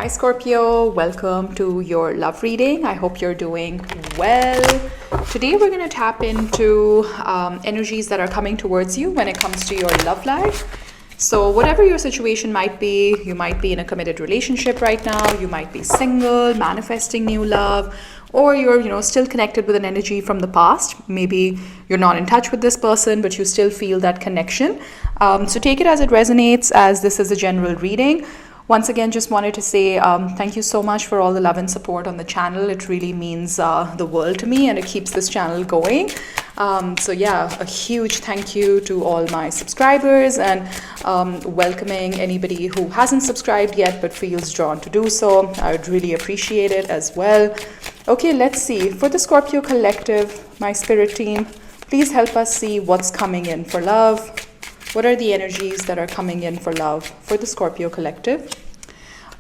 Hi Scorpio, welcome to your love reading. I hope you're doing well. Today we're going to tap into energies that are coming towards you when it comes to your love life. So whatever your situation might be, you might be in a committed relationship right now, you might be single, manifesting new love, or you're still connected with an energy from the past. Maybe you're not in touch with this person, but you still feel that connection. So take it as it resonates, as this is a general reading. Once again, just wanted to say thank you so much for all the love and support on the channel. It really means the world to me, and it keeps this channel going. So yeah, a huge thank you to all my subscribers, and welcoming anybody who hasn't subscribed yet but feels drawn to do so. I would really appreciate it as well. Okay, let's see. For the Scorpio collective, my spirit team, please help us see what's coming in for love. What are the energies that are coming in for love for the Scorpio collective?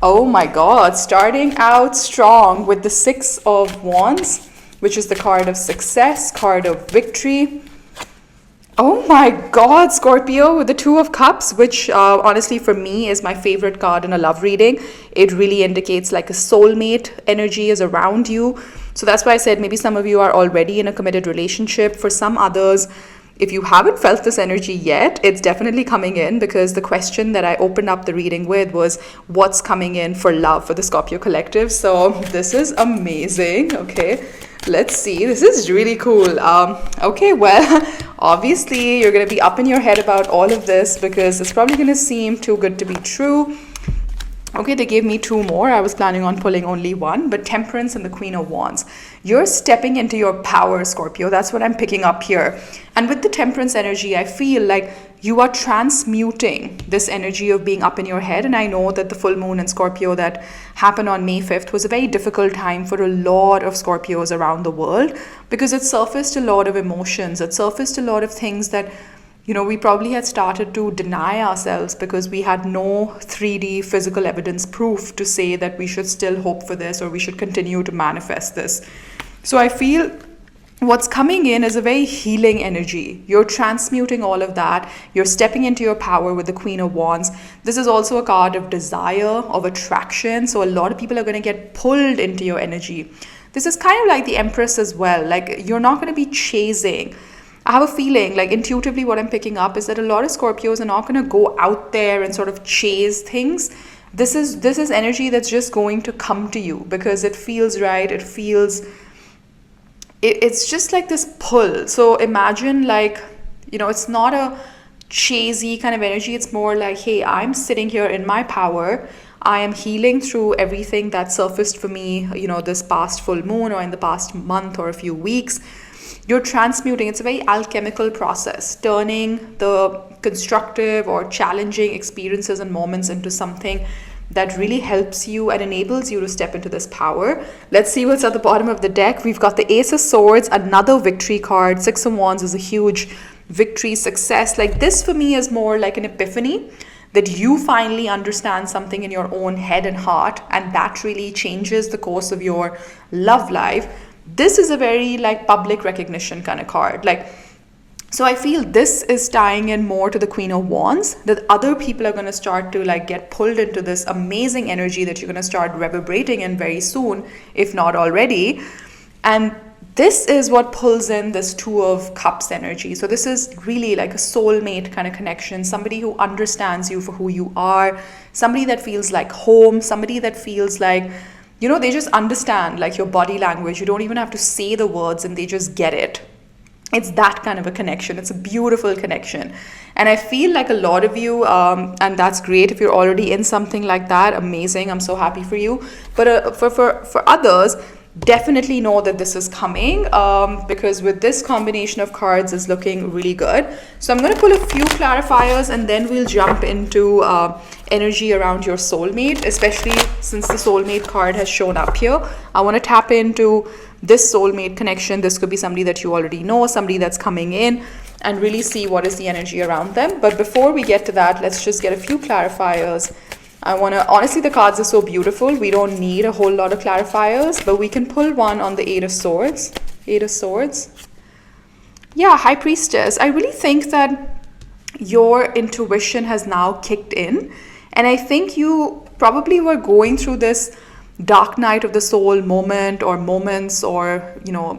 Oh my God, starting out strong with the Six of Wands, which is the card of success, card of victory. Oh my God, Scorpio, with the Two of Cups, which honestly for me is my favorite card in a love reading. It really indicates like a soulmate energy is around you. So that's why I said maybe some of you are already in a committed relationship. For some others, if you haven't felt this energy yet, it's definitely coming in, because the question that I opened up the reading with was what's coming in for love for the Scorpio collective. So this is amazing. Okay, let's see. This is really cool. Okay, well, obviously you're going to be up in your head about all of this because it's probably going to seem too good to be true. Okay, they gave me two more. I was planning on pulling only one, but Temperance and the Queen of Wands. You're stepping into your power, Scorpio. That's what I'm picking up here. And with the Temperance energy, I feel like you are transmuting this energy of being up in your head. And I know that the full moon in Scorpio that happened on May 5th was a very difficult time for a lot of Scorpios around the world, because it surfaced a lot of emotions. It surfaced a lot of things that we probably had started to deny ourselves because we had no 3D physical evidence proof to say that we should still hope for this or we should continue to manifest this. So I feel what's coming in is a very healing energy. You're transmuting all of that. You're stepping into your power with the Queen of Wands. This is also a card of desire, of attraction. So a lot of people are going to get pulled into your energy. This is kind of like the Empress as well. Like, you're not going to be chasing. I have a feeling, like intuitively what I'm picking up is that a lot of Scorpios are not going to go out there and sort of chase things. This is energy that's just going to come to you because it feels right. It's just like this pull. So imagine it's not a chasey kind of energy. It's more like, hey, I'm sitting here in my power. I am healing through everything that surfaced for me, this past full moon or in the past month or a few weeks. You're transmuting. It's a very alchemical process, turning the constructive or challenging experiences and moments into something that really helps you and enables you to step into this power. Let's see what's at the bottom of the deck. We've got the Ace of Swords, another victory card. Six of Wands is a huge victory, success. Like, this for me is more like an epiphany, that you finally understand something in your own head and heart, and that really changes the course of your love life. This is a very public recognition kind of card. So I feel this is tying in more to the Queen of Wands, that other people are going to start to get pulled into this amazing energy that you're going to start reverberating in very soon, if not already. And this is what pulls in this Two of Cups energy. So this is really like a soulmate kind of connection, somebody who understands you for who you are, somebody that feels like home, somebody that feels like they just understand your body language. You don't even have to say the words and they just get it. It's that kind of a connection. It's a beautiful connection. And I feel like a lot of you, and that's great if you're already in something like that, amazing. I'm so happy for you. But for others, definitely know that this is coming, because with this combination of cards is looking really good. So I'm going to pull a few clarifiers and then we'll jump into energy around your soulmate, especially since the soulmate card has shown up here. I want to tap into this soulmate connection. This could be somebody that you already know, somebody that's coming in, and really see what is the energy around them. But before we get to that, let's just get a few clarifiers. Honestly, the cards are so beautiful. We don't need a whole lot of clarifiers, but we can pull one on the Eight of Swords. Eight of Swords. Yeah, High Priestess. I really think that your intuition has now kicked in. And I think you probably were going through this dark night of the soul moment or moments, or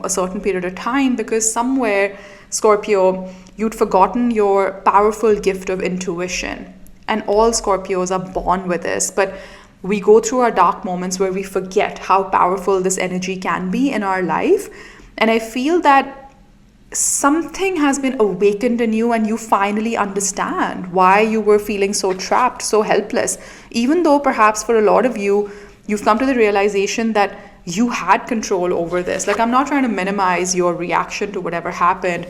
a certain period of time, because somewhere, Scorpio, you'd forgotten your powerful gift of intuition. And all Scorpios are born with this, but we go through our dark moments where we forget how powerful this energy can be in our life. And I feel that something has been awakened in you, and you finally understand why you were feeling so trapped, so helpless. Even though perhaps for a lot of you, you've come to the realization that you had control over this. Like, I'm not trying to minimize your reaction to whatever happened,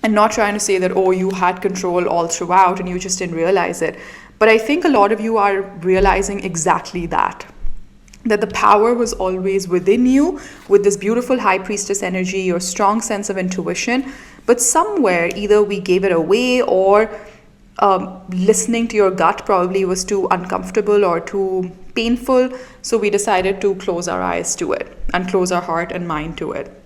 and not trying to say that, oh, you had control all throughout and you just didn't realize it. But I think a lot of you are realizing exactly that the power was always within you, with this beautiful high priestess energy, your strong sense of intuition. But somewhere, either we gave it away, or listening to your gut probably was too uncomfortable or too painful. So we decided to close our eyes to it and close our heart and mind to it.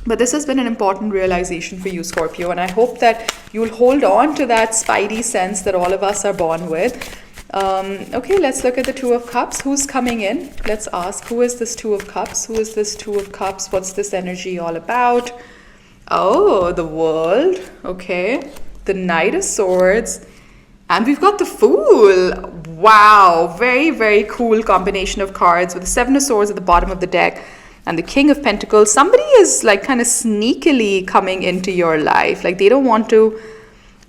But this has been an important realization for you, Scorpio. And I hope that you'll hold on to that spidey sense that all of us are born with. Okay, let's look at the Two of Cups. Who's coming in? Let's ask, who is this Two of Cups? Who is this Two of Cups? What's this energy all about? Oh, the World. Okay. The Knight of Swords. And we've got the Fool. Wow. Very, very cool combination of cards, with the Seven of Swords at the bottom of the deck and the King of Pentacles. Somebody is like kind of sneakily coming into your life. Like, they don't want to.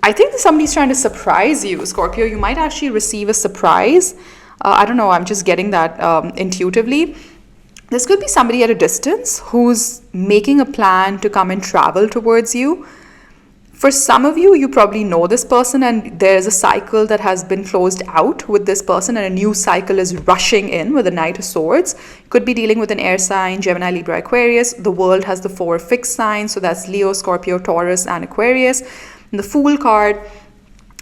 I think that somebody's trying to surprise you, Scorpio. You might actually receive a surprise. I don't know. I'm just getting that intuitively. This could be somebody at a distance who's making a plan to come and travel towards you. For some of you, you probably know this person, and there's a cycle that has been closed out with this person, and a new cycle is rushing in with the Knight of Swords. Could be dealing with an air sign, Gemini, Libra, Aquarius. The World has the 4 fixed signs, so that's Leo, Scorpio, Taurus, and Aquarius. And the Fool card,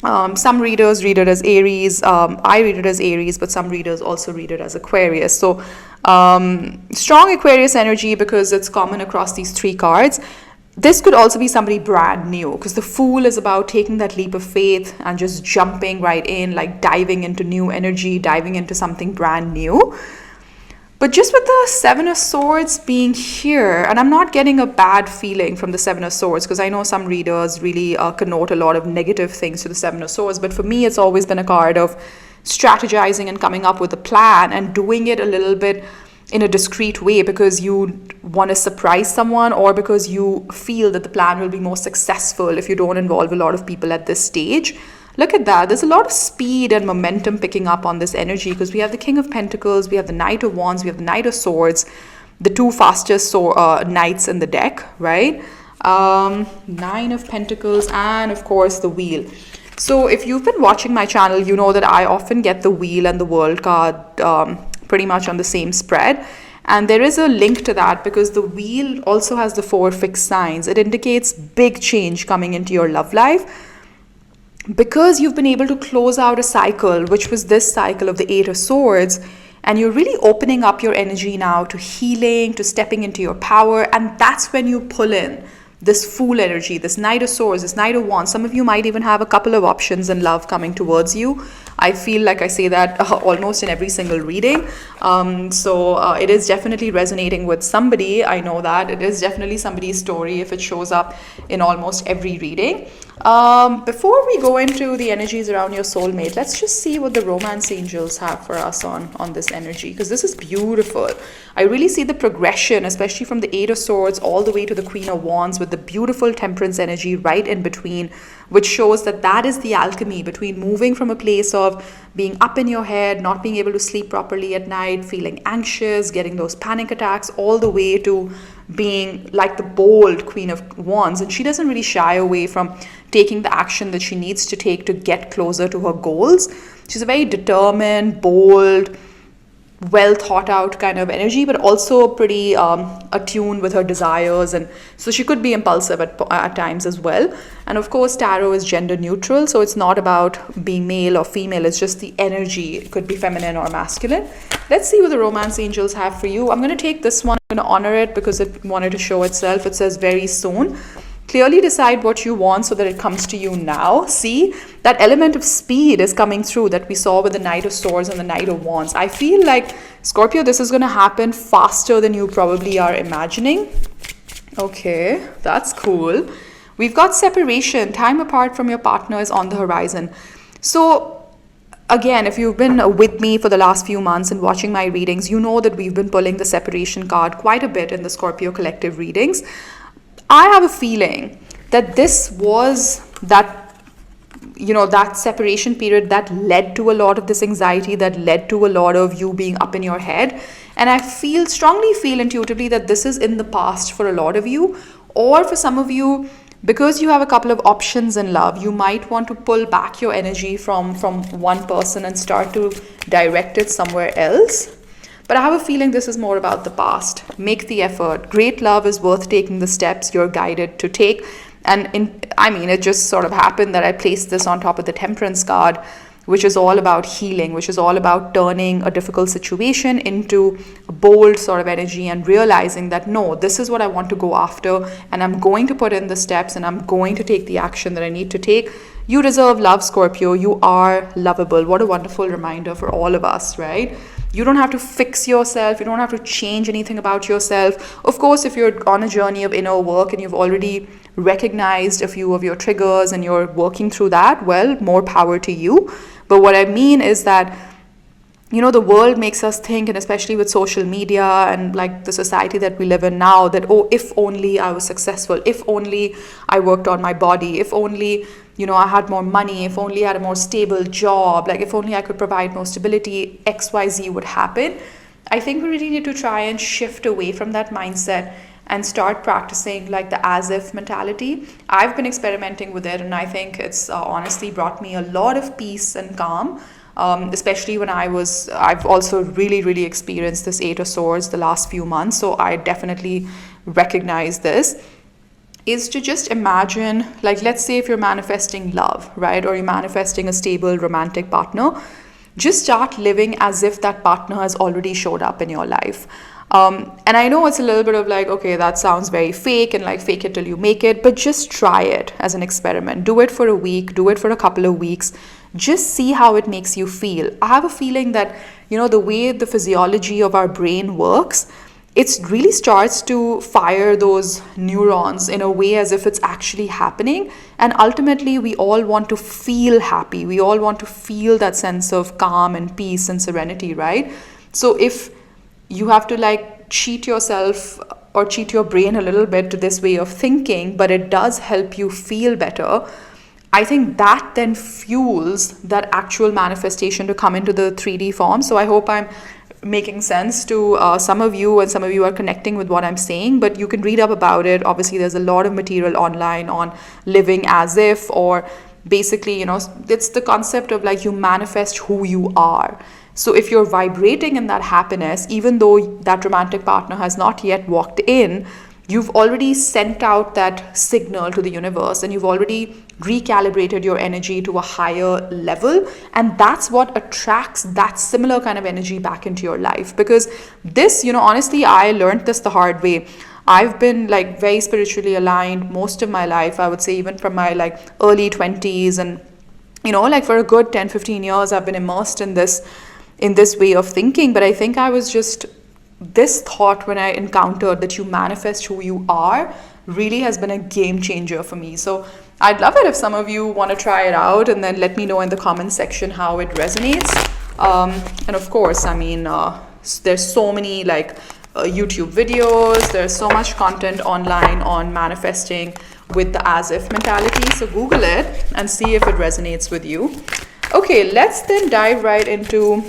some readers read it as Aries. I read it as Aries, but some readers also read it as Aquarius. So strong Aquarius energy, because it's common across these 3 cards. This could also be somebody brand new, because the Fool is about taking that leap of faith and just jumping right in, like diving into new energy, diving into something brand new. But just with the Seven of Swords being here, and I'm not getting a bad feeling from the Seven of Swords, because I know some readers really connote a lot of negative things to the Seven of Swords. But for me, it's always been a card of strategizing and coming up with a plan and doing it a little bit in a discreet way, because you want to surprise someone, or because you feel that the plan will be more successful if you don't involve a lot of people at this stage. Look at that. There's a lot of speed and momentum picking up on this energy, because we have the King of Pentacles, we have the Knight of Wands, we have the Knight of Swords, the 2 fastest knights in the deck, right? 9 of Pentacles, and of course the Wheel. So if you've been watching my channel, you know that I often get the Wheel and the World card pretty much on the same spread. And there is a link to that, because the Wheel also has the 4 fixed signs. It indicates big change coming into your love life, because you've been able to close out a cycle, which was this cycle of the 8 of Swords, and you're really opening up your energy now to healing, to stepping into your power. And that's when you pull in this Fool energy, this Knight of Swords, this Knight of Wands. Some of you might even have a couple of options in love coming towards you. I feel like I say that almost in every single reading. So it is definitely resonating with somebody. I know that it is definitely somebody's story if it shows up in almost every reading. Before we go into the energies around your soulmate, let's just see what the romance angels have for us on this energy, because this is beautiful. I really see the progression, especially from the 8 of Swords all the way to the Queen of Wands, with the beautiful Temperance energy right in between, which shows that that is the alchemy between moving from a place of being up in your head, not being able to sleep properly at night, feeling anxious, getting those panic attacks, all the way to being like the bold Queen of Wands. And she doesn't really shy away from taking the action that she needs to take to get closer to her goals. She's a very determined, bold, well thought out kind of energy, but also pretty attuned with her desires, and so she could be impulsive at times as well. And of course, tarot is gender neutral, so it's not about being male or female, it's just the energy. It could be feminine or masculine. Let's see what the romance angels have for you. I'm going to take this one, I'm going to honor it because it wanted to show itself. It says very soon. Clearly decide what you want so that it comes to you now. See, that element of speed is coming through that we saw with the Knight of Swords and the Knight of Wands. I feel like, Scorpio, this is going to happen faster than you probably are imagining. Okay, that's cool. We've got separation. Time apart from your partner is on the horizon. So again, if you've been with me for the last few months and watching my readings, you know that we've been pulling the separation card quite a bit in the Scorpio collective readings. I have a feeling that this was that, that separation period that led to a lot of this anxiety, that led to a lot of you being up in your head. And I strongly feel intuitively that this is in the past for a lot of you, or for some of you, because you have a couple of options in love, you might want to pull back your energy from one person and start to direct it somewhere else. But I have a feeling this is more about the past. Make the effort. Great love is worth taking the steps you're guided to take. And it just sort of happened that I placed this on top of the Temperance card, which is all about healing, which is all about turning a difficult situation into a bold sort of energy and realizing that, no, this is what I want to go after, and I'm going to put in the steps and I'm going to take the action that I need to take. You deserve love, Scorpio. You are lovable. What a wonderful reminder for all of us, right? You don't have to fix yourself. You don't have to change anything about yourself. Of course, if you're on a journey of inner work and you've already recognized a few of your triggers and you're working through that, well, more power to you. But what I mean is that, the world makes us think, and especially with social media and like the society that we live in now, that, oh, if only I was successful, if only I worked on my body, if only, I had more money, if only I had a more stable job, like if only I could provide more stability, XYZ would happen. I think we really need to try and shift away from that mindset and start practicing like the as if mentality. I've been experimenting with it, and I think it's honestly brought me a lot of peace and calm, especially when I've also really, really experienced this Eight of Swords the last few months. So I definitely recognize this. Is to just imagine, like, let's say if you're manifesting love, right? Or you're manifesting a stable romantic partner, just start living as if that partner has already showed up in your life. And I know it's a little bit of like, okay, that sounds very fake and like fake it till you make it, but just try it as an experiment. Do it for a week, do it for a couple of weeks. Just see how it makes you feel. I have a feeling that, the way the physiology of our brain works, it really starts to fire those neurons in a way as if it's actually happening. And ultimately, we all want to feel happy. We all want to feel that sense of calm and peace and serenity, right? So if you have to like cheat yourself or cheat your brain a little bit to this way of thinking, but it does help you feel better, I think that then fuels that actual manifestation to come into the 3D form. So I hope I'm making sense to some of you, and some of you are connecting with what I'm saying, but you can read up about it. Obviously, there's a lot of material online on living as if, or basically, it's the concept of like you manifest who you are. So if you're vibrating in that happiness, even though that romantic partner has not yet walked in, you've already sent out that signal to the universe, and you've already recalibrated your energy to a higher level. And that's what attracts that similar kind of energy back into your life. Because this, honestly, I learned this the hard way. I've been like very spiritually aligned most of my life. I would say even from my like early 20s, and, like for a good 10-15 years, I've been immersed in this way of thinking. But I think I was just, this thought when I encountered that you manifest who you are really has been a game changer for me. So I'd love it if some of you want to try it out, and then let me know in the comment section how it resonates. And of course, there's so many like YouTube videos, there's so much content online on manifesting with the as if mentality. So Google it and see if it resonates with you. Okay, let's then dive right into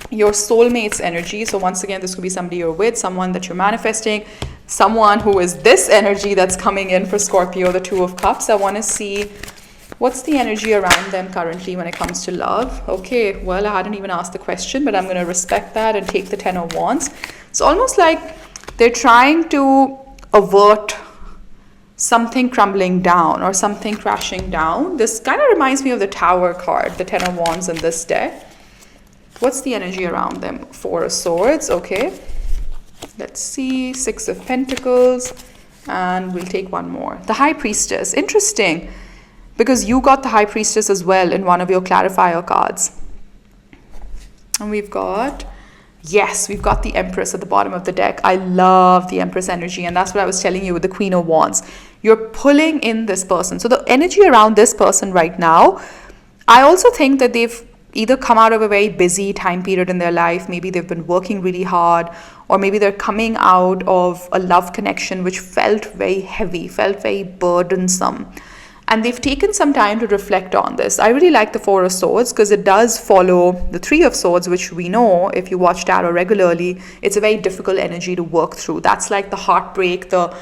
your soulmate's energy. So once again, this could be somebody you're with, someone that you're manifesting, someone who is this energy that's coming in for Scorpio, the Two of Cups. I want to see what's the energy around them currently when it comes to love. Okay, well, I hadn't even asked the question, but I'm going to respect that and take the Ten of Wands. It's almost like they're trying to avert something crumbling down or something crashing down. This kind of reminds me of the Tower card, the Ten of Wands in this deck. What's the energy around them? Four of Swords, okay. Let's see, Six of Pentacles, And we'll take one more. The High Priestess. Interesting, because you got the High Priestess as well in one of your clarifier cards. And we've got the Empress at the bottom of the deck. I love the Empress energy, and that's what I was telling you with the Queen of Wands. You're pulling in this person. So the energy around this person right now, I also think that they've either come out of a very busy time period in their life. Maybe they've been working really hard, or maybe they're coming out of a love connection which felt very heavy, felt very burdensome. And they've taken some time to reflect on this. I really like the Four of Swords because it does follow the Three of Swords, which we know, if you watch tarot regularly, it's a very difficult energy to work through. That's like the heartbreak, the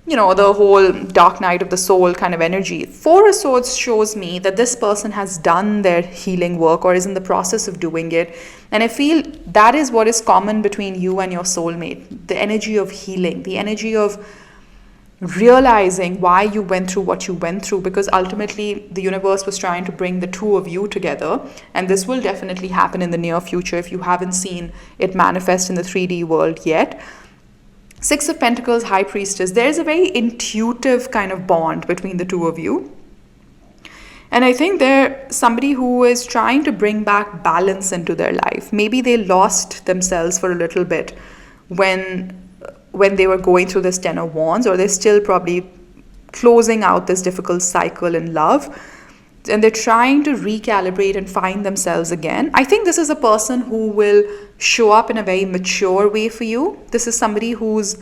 whole dark night of the soul kind of energy. Four of Swords shows me that this person has done their healing work or is in the process of doing it. And I feel that is what is common between you and your soulmate. The energy of healing, the energy of realizing why you went through what you went through, because ultimately the universe was trying to bring the two of you together, and this will definitely happen in the near future if you haven't seen it manifest in the 3D world yet. Six of Pentacles, High Priestess. There's a very intuitive kind of bond between the two of you, and I think they're somebody who is trying to bring back balance into their life. Maybe they lost themselves for a little bit when they were going through this Ten of Wands, or they're still probably closing out this difficult cycle in love, and they're trying to recalibrate and find themselves again. I think this is a person who will show up in a very mature way for you. This is somebody who's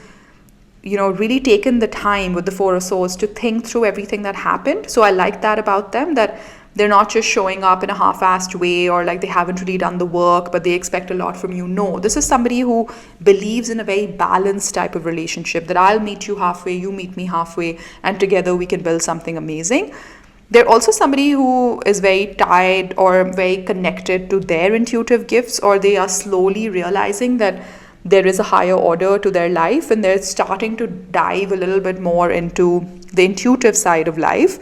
really taken the time with the Four of Swords to think through everything that happened. So I like that about them, that they're not just showing up in a half-assed way, or like they haven't really done the work, but they expect a lot from you. No, this is somebody who believes in a very balanced type of relationship, that I'll meet you halfway, you meet me halfway, and together we can build something amazing. They're also somebody who is very tied or very connected to their intuitive gifts, or they are slowly realizing that there is a higher order to their life, and they're starting to dive a little bit more into the intuitive side of life.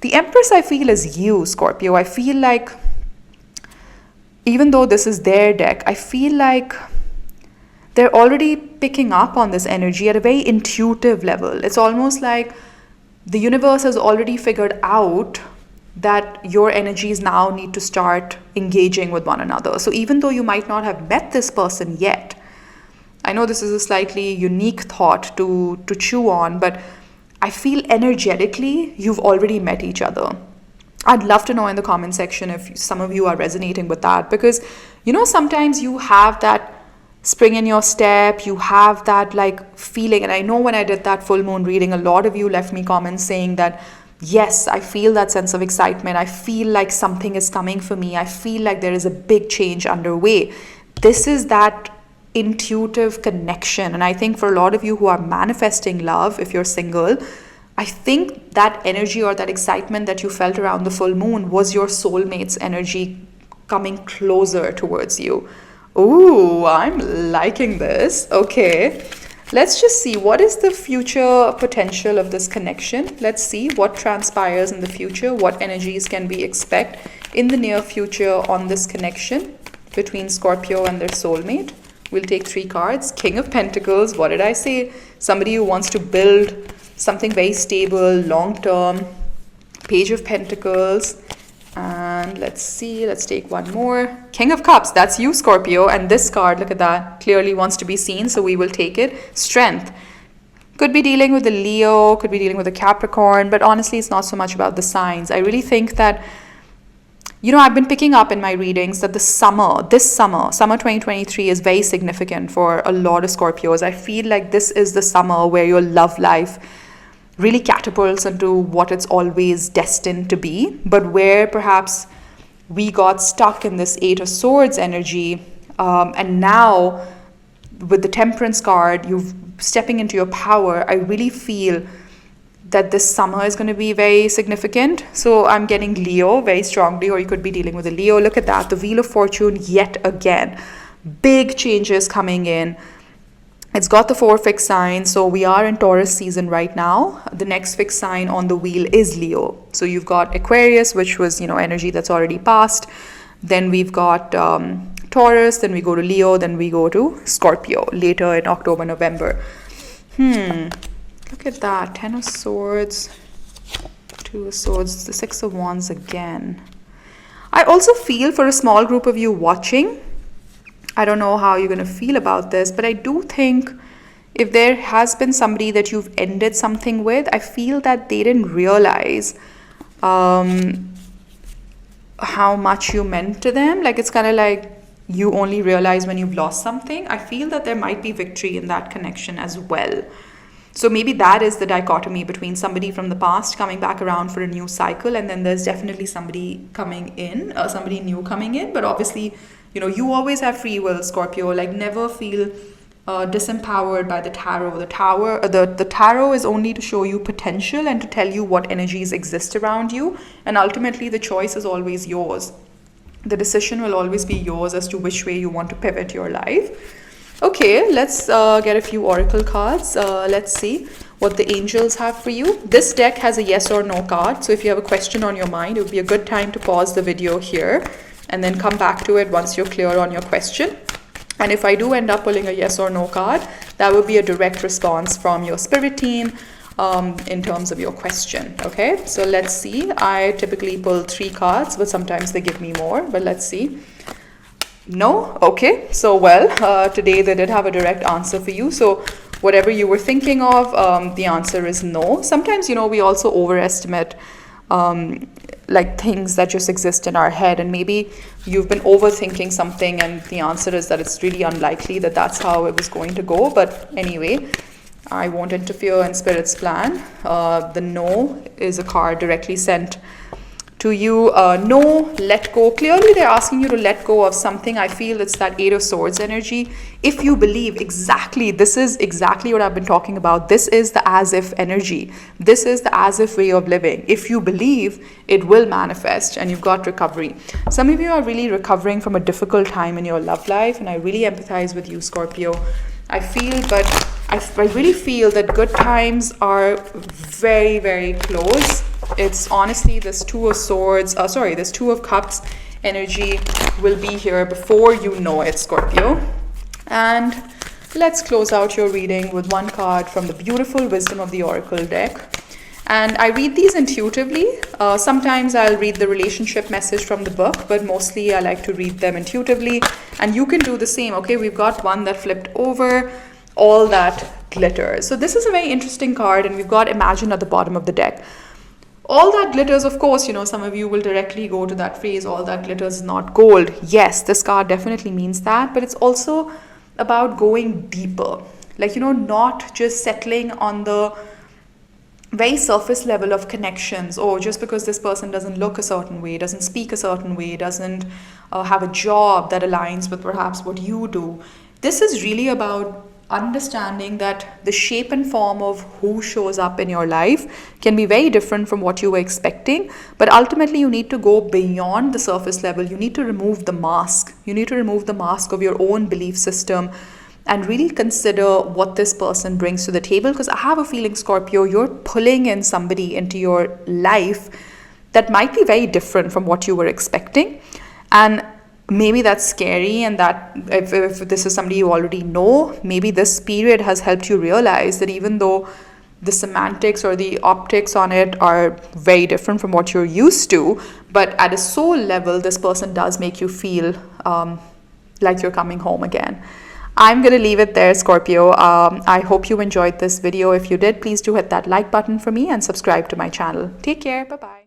The Empress, I feel, is you, Scorpio. I feel like, even though this is their deck, I feel like they're already picking up on this energy at a very intuitive level. It's almost like the universe has already figured out that your energies now need to start engaging with one another. So even though you might not have met this person yet, I know this is a slightly unique thought to chew on, but I feel energetically you've already met each other. I'd love to know in the comment section if some of you are resonating with that, because sometimes you have that spring in your step, you have that like feeling. And I know when I did that full moon reading, a lot of you left me comments saying that, yes, I feel that sense of excitement. I feel like something is coming for me. I feel like there is a big change underway. This is that intuitive connection. And I think for a lot of you who are manifesting love, if you're single, I think that energy or that excitement that you felt around the full moon was your soulmate's energy coming closer towards you. Ooh, I'm liking this. Okay, let's just see what is the future potential of this connection. Let's see what transpires in the future, what energies can we expect in the near future on this connection between Scorpio and their soulmate. We'll take 3 cards. King of Pentacles. What did I say? Somebody who wants to build something very stable, long-term. Page of Pentacles. And let's see. Let's take one more. King of Cups. That's you, Scorpio. And this card, look at that, clearly wants to be seen, so we will take it. Strength. Could be dealing with a Leo, could be dealing with a Capricorn, but honestly, it's not so much about the signs. I really think that I've been picking up in my readings that this summer 2023 is very significant for a lot of Scorpios. I feel like this is the summer where your love life really catapults into what it's always destined to be, but where perhaps we got stuck in this 8 of Swords energy, and now with the Temperance card, you're stepping into your power. I really feel that this summer is going to be very significant. So I'm getting Leo very strongly, or you could be dealing with a Leo. Look at that, the Wheel of Fortune yet again. Big changes coming in. It's got the 4 fixed signs, so we are in Taurus season right now. The next fixed sign on the wheel is Leo. So you've got Aquarius, which was, energy that's already passed. Then we've got Taurus, then we go to Leo, then we go to Scorpio later in October, November. Look at that. 10 of Swords, 2 of Swords, the 6 of Wands again. I also feel for a small group of you watching, I don't know how you're going to feel about this, but I do think if there has been somebody that you've ended something with, I feel that they didn't realize how much you meant to them. Like, it's kind of like you only realize when you've lost something. I feel that there might be victory in that connection as well. So maybe that is the dichotomy between somebody from the past coming back around for a new cycle, and then there's definitely somebody coming in, somebody new coming in. But obviously, you know, you always have free will, Scorpio. Like, never feel disempowered by the tarot. The tarot is only to show you potential and to tell you what energies exist around you. And ultimately, the choice is always yours. The decision will always be yours as to which way you want to pivot your life. Okay, let's get a few oracle cards. Let's see what the angels have for you. This deck has a yes or no card. So if you have a question on your mind, it would be a good time to pause the video here and then come back to it once you're clear on your question. And if I do end up pulling a yes or no card, that will be a direct response from your spirit team in terms of your question. Okay, so let's see. I typically pull 3 cards, but sometimes they give me more. But let's see. No? Okay. So, well, today they did have a direct answer for you. So whatever you were thinking of, the answer is no. Sometimes, you know, we also overestimate like things that just exist in our head, and maybe you've been overthinking something and the answer is that it's really unlikely that that's how it was going to go. But anyway, I won't interfere in Spirit's plan. The no is a card directly sent to you. No, let go. Clearly they're asking you to let go of something. I feel it's that 8 of Swords energy. If you believe exactly, this is exactly what I've been talking about. This is the as if energy. This is the as if way of living. If you believe, it will manifest, and you've got recovery. Some of you are really recovering from a difficult time in your love life, and I really empathize with you, Scorpio. I really feel that good times are very, very close. It's honestly this 2 of Swords, this 2 of Cups energy will be here before you know it, Scorpio. And let's close out your reading with one card from the beautiful Wisdom of the Oracle deck. And I read these intuitively. Sometimes I'll read the relationship message from the book, but mostly I like to read them intuitively. And you can do the same. Okay, we've got one that flipped over, all that glitters. So this is a very interesting card, and we've got Imagine at the bottom of the deck. All that glitters, of course, you know, some of you will directly go to that phrase, all that glitters is not gold. Yes, this card definitely means that, but it's also about going deeper. Like, you know, not just settling on the very surface level of connections, or just because this person doesn't look a certain way, doesn't speak a certain way, doesn't have a job that aligns with perhaps what you do. This is really about understanding that the shape and form of who shows up in your life can be very different from what you were expecting, but ultimately you need to go beyond the surface level. You need to remove the mask. You need to remove the mask of your own belief system and really consider what this person brings to the table. Because I have a feeling, Scorpio, you're pulling in somebody into your life that might be very different from what you were expecting. And maybe that's scary, and that if this is somebody you already know, maybe this period has helped you realize that even though the semantics or the optics on it are very different from what you're used to, but at a soul level, this person does make you feel like you're coming home again. I'm going to leave it there, Scorpio. I hope you enjoyed this video. If you did, please do hit that like button for me and subscribe to my channel. Take care. Bye-bye.